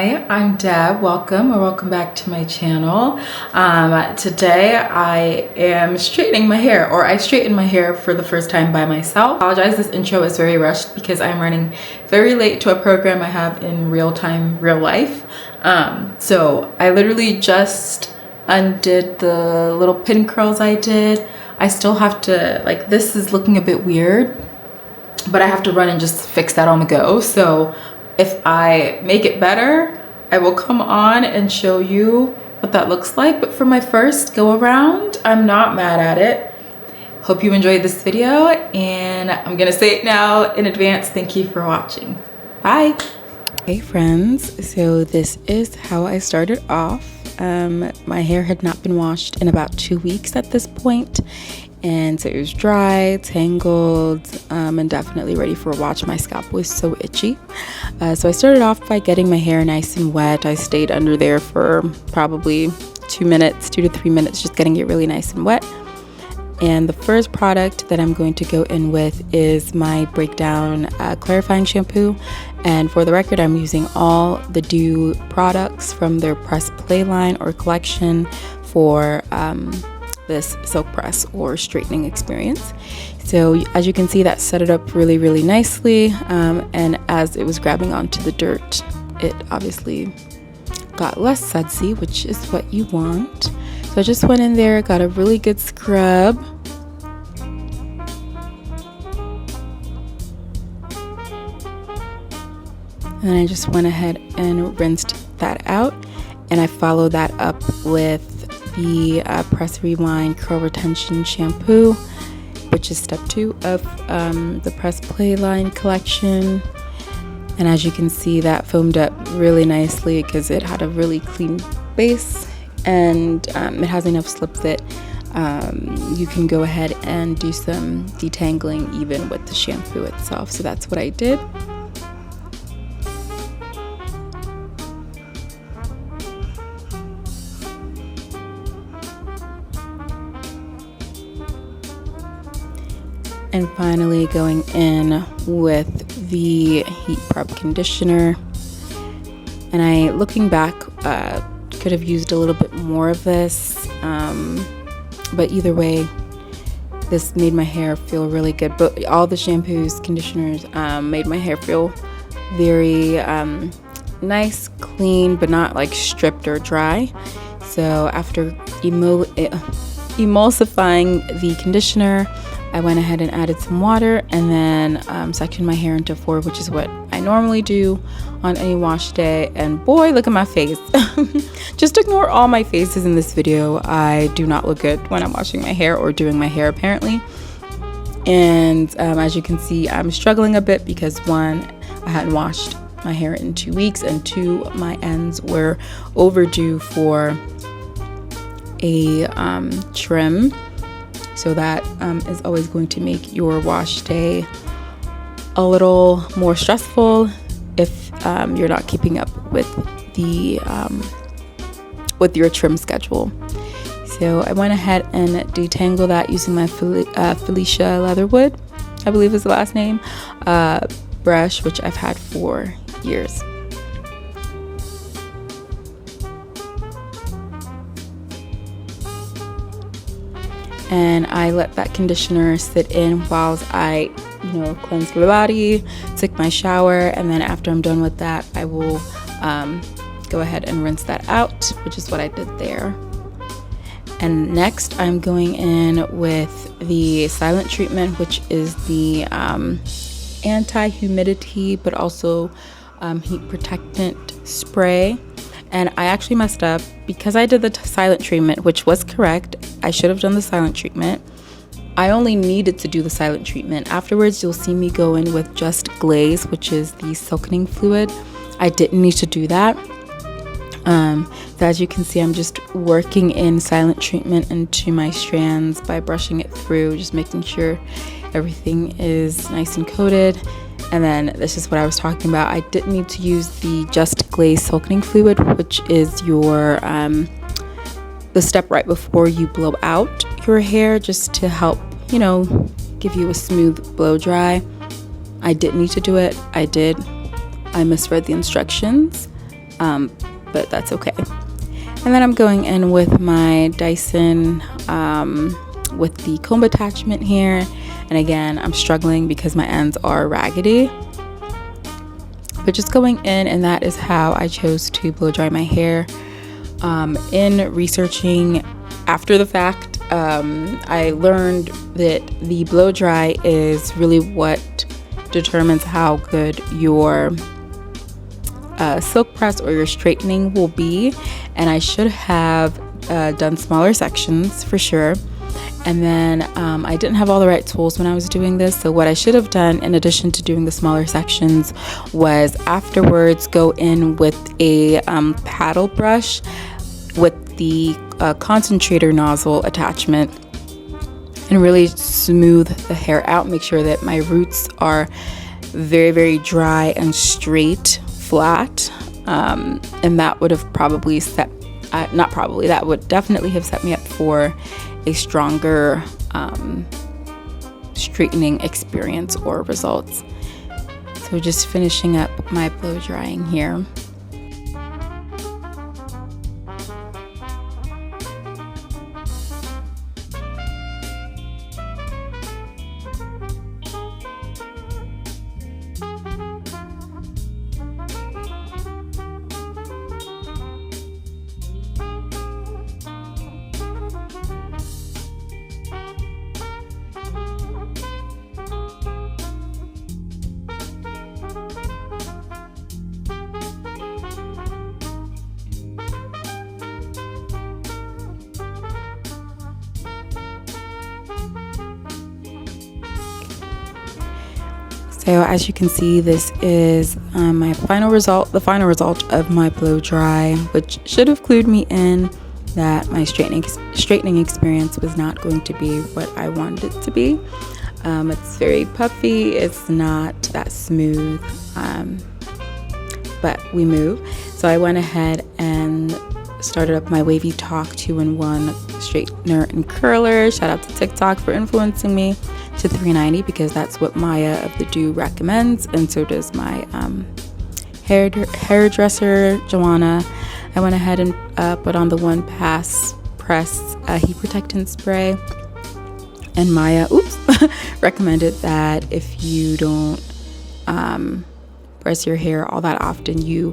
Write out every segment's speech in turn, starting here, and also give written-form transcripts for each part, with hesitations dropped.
Hi, I'm Deb. Welcome back to my channel. Today I am straightening my hair, or I straightened my hair for the first time by myself. I apologize, this intro is very rushed because I'm running very late to a program I have in real life. So I literally just undid the little pin curls I did. I still have to, like, this is looking a bit weird, but I have to run and just fix that on the go. So if I make it better, I will come on and show you what that looks like. But for my first go around, I'm not mad at it. Hope you enjoyed this video, and I'm gonna say it now in advance. Thank you for watching. Bye. Hey friends, so this is how I started off. My hair had not been washed in about 2 weeks at this point, and so it was dry, tangled, and definitely ready for a wash. My scalp was so itchy. So I started off by getting my hair nice and wet. I stayed under there for probably 2 to 3 minutes, just getting it really nice and wet. And the first product that I'm going to go in with is my Breakdown clarifying shampoo. And for the record, I'm using all the Dji products from their press play line or collection for this silk press or straightening experience. So as you can see, that set it up really nicely, and as it was grabbing onto the dirt, it obviously got less sudsy, which is what you want. So I just went in there, got a really good scrub, and then I just went ahead and rinsed that out, and I followed that up with the Press Rewind Curl Retention Shampoo, which is step 2 of the Press Play line collection. And as you can see, that foamed up really nicely because it had a really clean base, and it has enough slip that you can go ahead and do some detangling even with the shampoo itself. So that's what I did. And finally going in with the Heat Prep Conditioner. And I, looking back, could have used a little bit more of this, but either way, this made my hair feel really good. But all the shampoos, conditioners made my hair feel very nice, clean, but not like stripped or dry. So after emulsifying the conditioner, I went ahead and added some water, and then sectioned my hair into 4, which is what I normally do on any wash day. And boy, look at my face. Just ignore all my faces in this video. I do not look good when I'm washing my hair or doing my hair, apparently. And as you can see, I'm struggling a bit because 1, I hadn't washed my hair in 2 weeks, and 2, my ends were overdue for a trim. So that is always going to make your wash day a little more stressful if you're not keeping up with the with your trim schedule. So I went ahead and detangled that using my Felicia Leatherwood, I believe is the last name, brush, which I've had for years. And I let that conditioner sit in whilst I, cleansed my body, took my shower, and then after I'm done with that, I will go ahead and rinse that out, which is what I did there. And next, I'm going in with the Silent Treatment, which is the anti-humidity, but also heat protectant spray. And I actually messed up because I did the silent treatment, which was correct. I should have done the silent treatment. I only needed to do the silent treatment. Afterwards, you'll see me go in with Just Glaze, which is the silkening fluid. I didn't need to do that. So as you can see, I'm just working in silent treatment into my strands by brushing it through, just making sure everything is nice and coated. And then this is what I was talking about. I didn't need to use the Just Glaze silkening fluid, which is your the step right before you blow out your hair, just to help, give you a smooth blow dry. I didn't need to do it. I did. I misread the instructions. but that's okay. And then I'm going in with my Dyson with the comb attachment here. And again, I'm struggling because my ends are raggedy. But just going in, and that is how I chose to blow dry my hair. In researching after the fact, I learned that the blow dry is really what determines how good your silk press or your straightening will be. And I should have done smaller sections for sure. And then I didn't have all the right tools when I was doing this. So what I should have done in addition to doing the smaller sections was afterwards go in with a paddle brush with the concentrator nozzle attachment and really smooth the hair out. Make sure that my roots are very, very dry and straight, flat. And that would have probably that would definitely have set me up for a stronger straightening experience or results. So just finishing up my blow drying here. So as you can see, this is my final result, the final result of my blow dry, which should have clued me in that my straightening experience was not going to be what I wanted it to be. It's very puffy, it's not that smooth, but we move. So I went ahead and started up my Wavy Talk 2-in-1 straightener and curler. Shout out to TikTok for influencing me to $3.90 because that's what Maya of the Do recommends, and so does my hairdresser Joanna. I went ahead and put on the One Pass Press heat protectant spray, and Maya recommended that if you don't press your hair all that often, you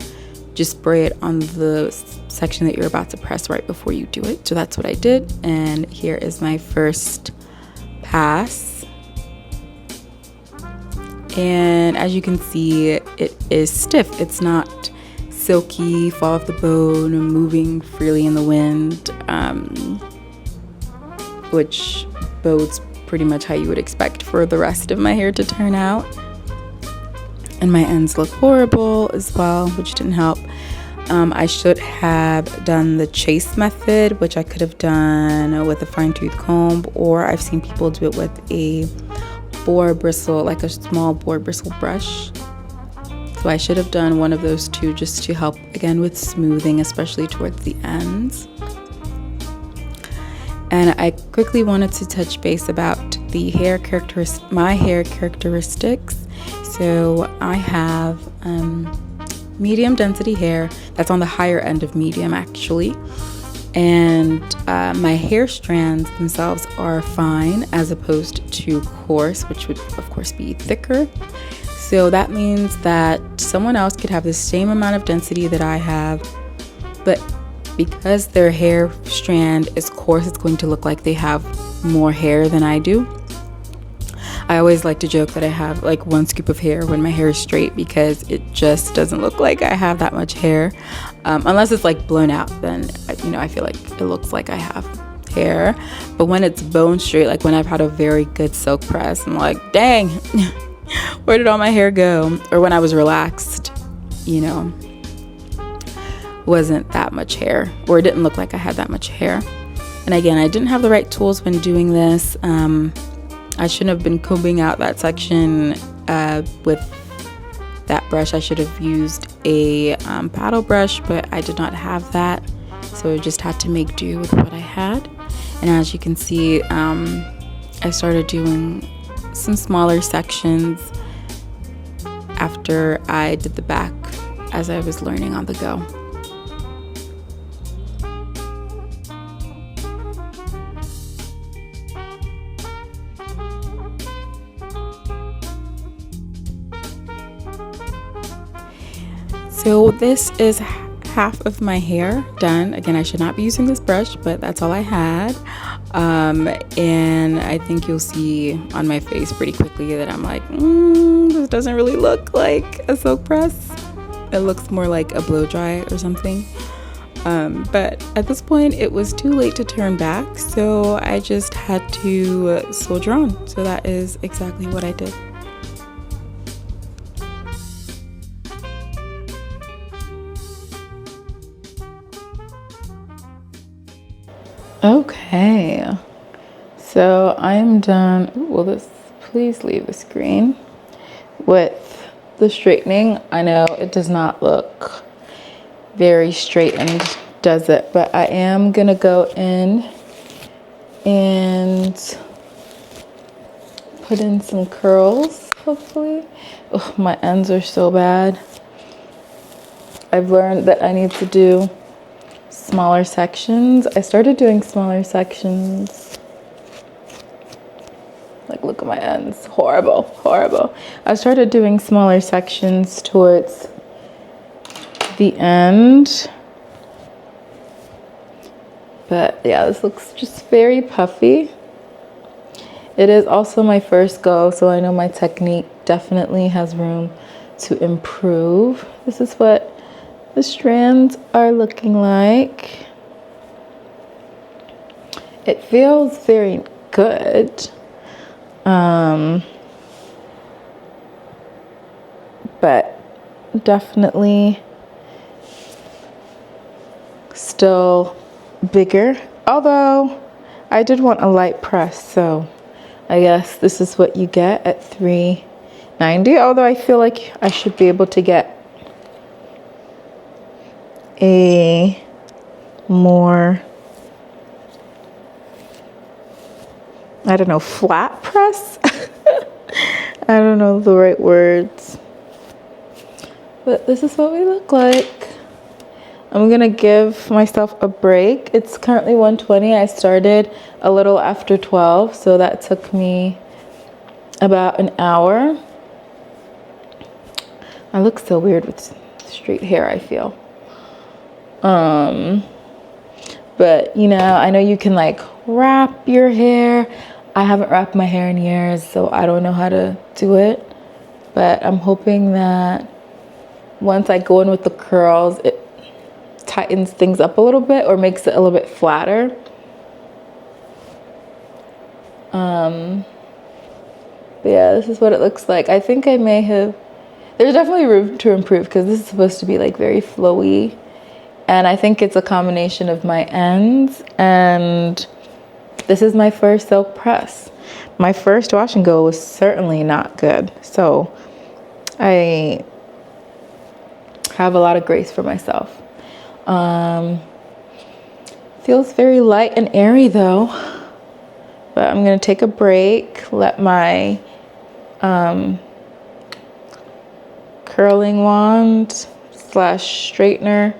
just spray it on the section that you're about to press right before you do it. So that's what I did, and here is my first pass. And as you can see, it is stiff. It's not silky, fall off the bone, moving freely in the wind, which bodes pretty much how you would expect for the rest of my hair to turn out. And my ends look horrible as well, which didn't help. I should have done the chase method, which I could have done with a fine-tooth comb, or I've seen people do it with a boar bristle, like a small boar bristle brush. So I should have done one of those two just to help again with smoothing, especially towards the ends. And I quickly wanted to touch base about the my hair characteristics. So I have medium density hair. That's on the higher end of medium, actually. And my hair strands themselves are fine as opposed to coarse, which would of course be thicker. So that means that someone else could have the same amount of density that I have, but because their hair strand is coarse, it's going to look like they have more hair than I do. I always like to joke that I have like one scoop of hair when my hair is straight, because it just doesn't look like I have that much hair. Unless it's like blown out, then I feel like it looks like I have hair. But when it's bone straight, like when I've had a very good silk press, I'm like, dang, where did all my hair go? Or when I was relaxed, wasn't that much hair, or it didn't look like I had that much hair. And again, I didn't have the right tools when doing this. I shouldn't have been combing out that section with that brush. I should have used a paddle brush, but I did not have that, so I just had to make do with what I had. And as you can see, I started doing some smaller sections after I did the back as I was learning on the go. So this is half of my hair done. Again, I should not be using this brush, but that's all I had. And I think you'll see on my face pretty quickly that I'm like, this doesn't really look like a silk press. It looks more like a blow dry or something. But at this point, it was too late to turn back, so I just had to soldier on. So that is exactly what I did. Okay, so I'm done. Will this please leave the screen with the straightening? I know it does not look very straightened, does it? But I am gonna go in and put in some curls, hopefully. Oh, my ends are so bad. I've learned that I need to do smaller sections. I started doing smaller sections. Like, look at my ends. Horrible, horrible. I started doing smaller sections towards the end. But yeah, this looks just very puffy. It is also my first go, so I know my technique definitely has room to improve. This is what the strands are looking like. It feels very good. But definitely still bigger. Although I did want a light press, so I guess this is what you get at $3.90. Although I feel like I should be able to get a more, I don't know, flat press? I don't know the right words. But this is what we look like. I'm gonna give myself a break. It's currently 1:20. I started a little after 12, so that took me about an hour. I look so weird with straight hair, I feel. But you know, I know you can like wrap your hair. I haven't wrapped my hair in years, so I don't know how to do it. But I'm hoping that once I go in with the curls, it tightens things up a little bit or makes it a little bit flatter. But yeah, this is what it looks like. I think I may have, there's definitely room to improve because this is supposed to be like very flowy. And I think it's a combination of my ends, and this is my first silk press. My first wash and go was certainly not good. So I have a lot of grace for myself. Feels very light and airy though. But I'm gonna take a break, let my curling wand / straightener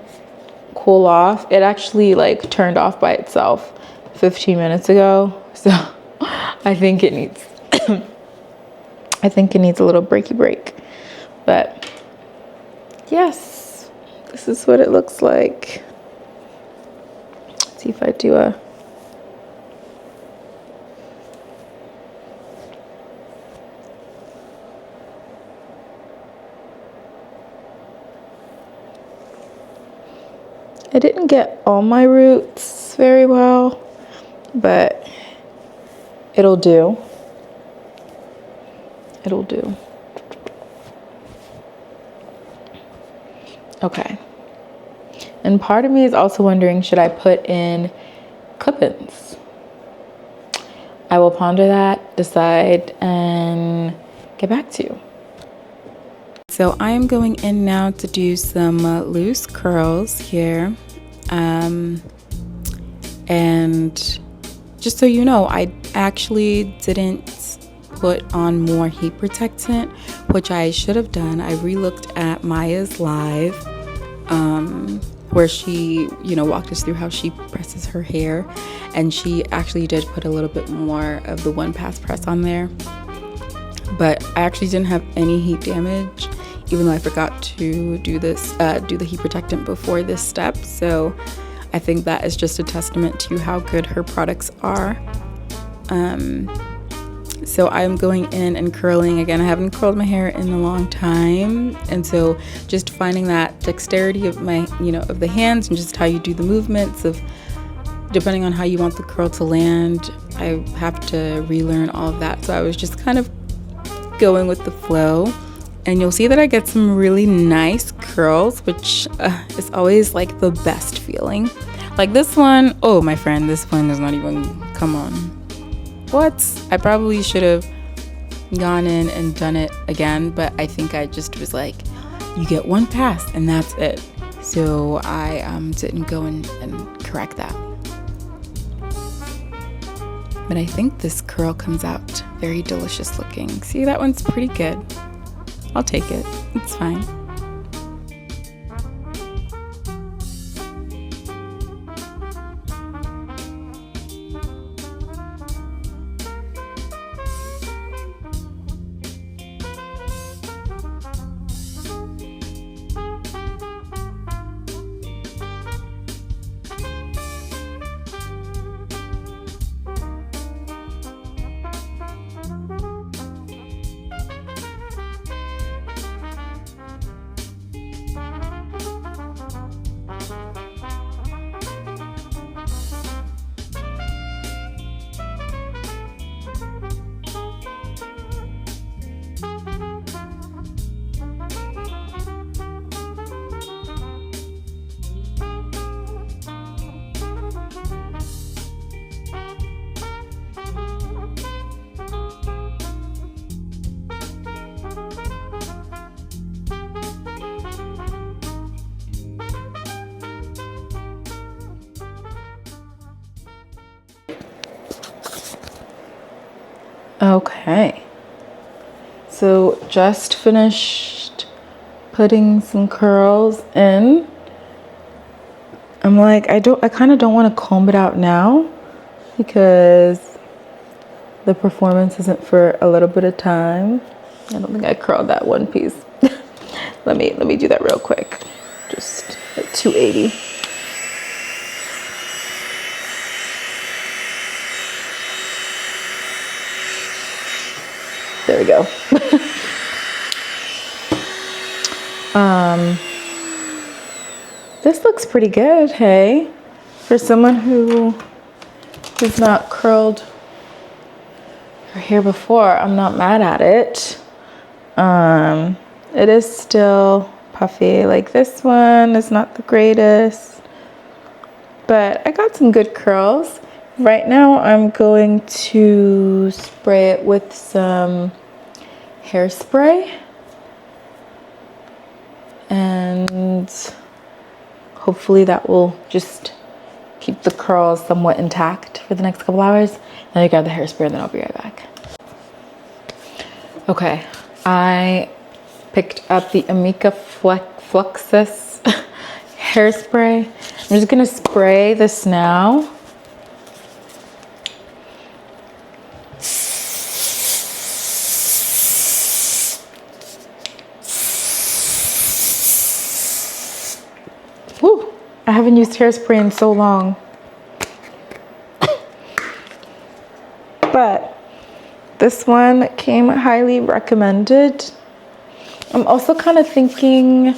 cool off. It actually like turned off by itself 15 minutes ago, so I think it needs I think it needs a little breaky break. But yes, this is what it looks like. Let's see if I do a I didn't get all my roots very well, but it'll do. It'll do. Okay. And part of me is also wondering, should I put in clip-ins? I will ponder that, decide, and get back to you. So I am going in now to do some loose curls here. And just so you know, I actually didn't put on more heat protectant which I should have done. I re-looked at Maya's live, where she, you know, walked us through how she presses her hair, and she actually did put a little bit more of the 1-pass press on there. But I actually didn't have any heat damage, even though I forgot to do this, do the heat protectant before this step. So I think that is just a testament to how good her products are. So I'm going in and curling. Again, I haven't curled my hair in a long time, and so just finding that dexterity of my, you know, of the hands, and just how you do the movements of, depending on how you want the curl to land. I have to relearn all of that. So I was just kind of going with the flow, and you'll see that I get some really nice curls, which is always like the best feeling. Like this one, oh my friend, this one does not even, come on. What? I probably should have gone in and done it again, but I think I just was like, you get 1 pass and that's it. So I didn't go in and correct that. But I think this curl comes out very delicious looking. See, that one's pretty good. I'll take it. It's fine. Okay, so just finished putting some curls in. I'm like, I kind of don't want to comb it out now because the performance isn't for a little bit of time. I don't think I curled that one piece. let me do that real quick. Just at 280. There we go. This looks pretty good, hey? For someone who has not curled her hair before, I'm not mad at it. It is still puffy. Like this one is not the greatest, but I got some good curls. Right now I'm going to spray it with some hairspray, and hopefully that will just keep the curls somewhat intact for the next couple hours. Then I grab the hairspray and then I'll be right back. Okay, I picked up the Amica Fluxus hairspray. I'm just gonna spray this now. Woo! I haven't used hairspray in so long. But this one came highly recommended. I'm also kind of thinking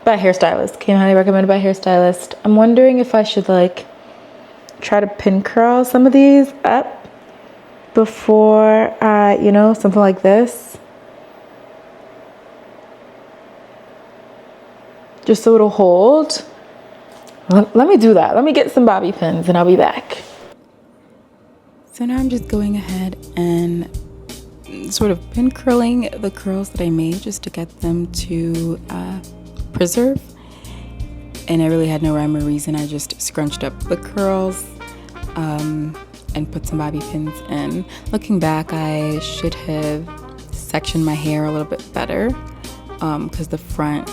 by hairstylist. Came highly recommended by hairstylist. I'm wondering if I should like try to pin curl some of these up before I, you know, something like this. Just so it'll hold. Let me do that. Let me get some bobby pins and I'll be back. So now I'm just going ahead and sort of pin curling the curls that I made just to get them to preserve. And I really had no rhyme or reason. I just scrunched up the curls and put some bobby pins in. Looking back, I should have section my hair a little bit better because the front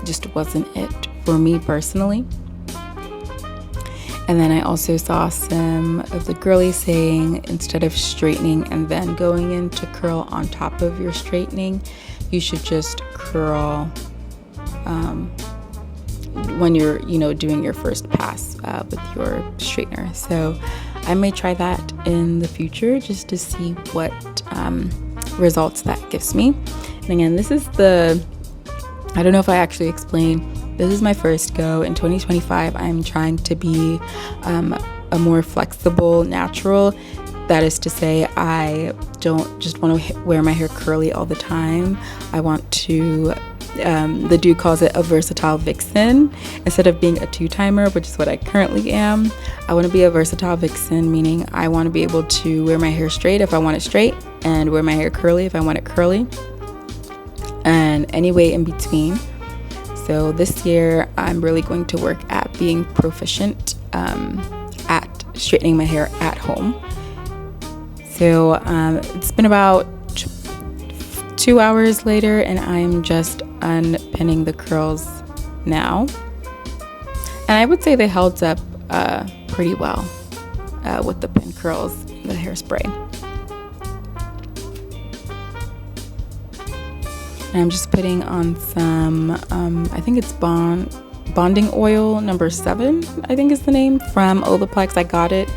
just wasn't it for me personally. And then I also saw some of the girlies saying instead of straightening and then going in to curl on top of your straightening, you should just curl when you're, you know, doing your first pass with your straightener. So I may try that in the future just to see what results that gives me. And again, this is I don't know if I actually explained, this is my first go. In 2025, I'm trying to be a more flexible natural. That is to say, I don't just want to wear my hair curly all the time. I want to, the dude calls it a versatile vixen. Instead of being a two-timer, which is what I currently am, I want to be a versatile vixen, meaning I want to be able to wear my hair straight if I want it straight, and wear my hair curly if I want it curly, and any way in between. So this year, I'm really going to work at being proficient at straightening my hair at home. So it's been about 2 hours later, and I'm just unpinning the curls now. And I would say they held up pretty well with the pin curls, the hairspray. And I'm just putting on some, I think it's bonding oil number 7, I think is the name, from Olaplex. I got it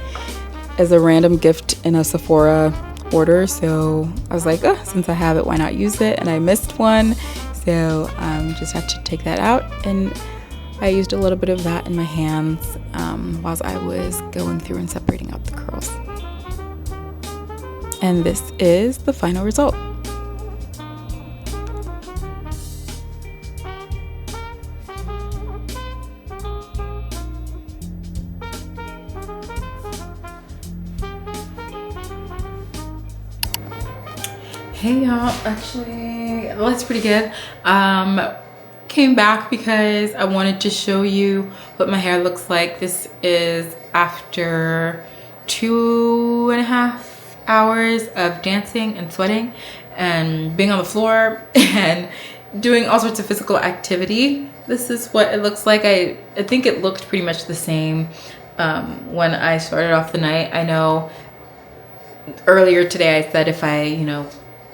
as a random gift in a Sephora order. So I was like, oh, since I have it, why not use it? And I missed one. So just had to take that out. And I used a little bit of that in my hands whilst I was going through and separating out the curls. And this is the final result. Hey y'all, actually it looks pretty good. Came back because I wanted to show you what my hair looks like. This is after 2.5 hours of dancing and sweating and being on the floor and doing all sorts of physical activity. This is what it looks like. I think it looked pretty much the same when I started off the night. I know earlier today I said if I, you know,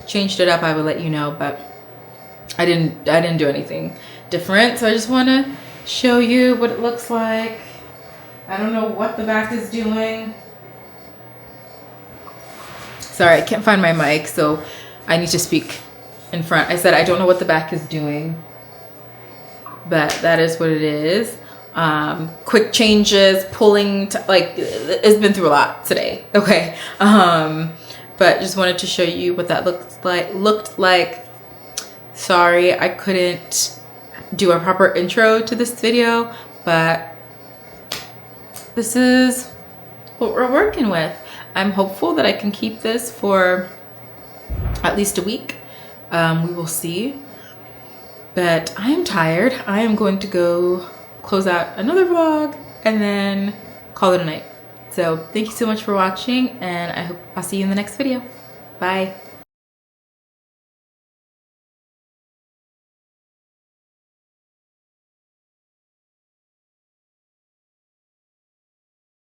changed it up, I would let you know, but I didn't do anything different. So I just want to show you what it looks like. I don't know what the back is doing. Sorry, I can't find my mic, so I need to speak in front. I said I don't know what the back is doing, but that is what it is. Quick changes, pulling, like it's been through a lot today. Okay. But just wanted to show you what that looked like. Sorry, I couldn't do a proper intro to this video, but this is what we're working with. I'm hopeful that I can keep this for at least a week. We will see. But I am tired. I am going to go close out another vlog and then call it a night. So thank you so much for watching, and I hope I'll see you in the next video. Bye.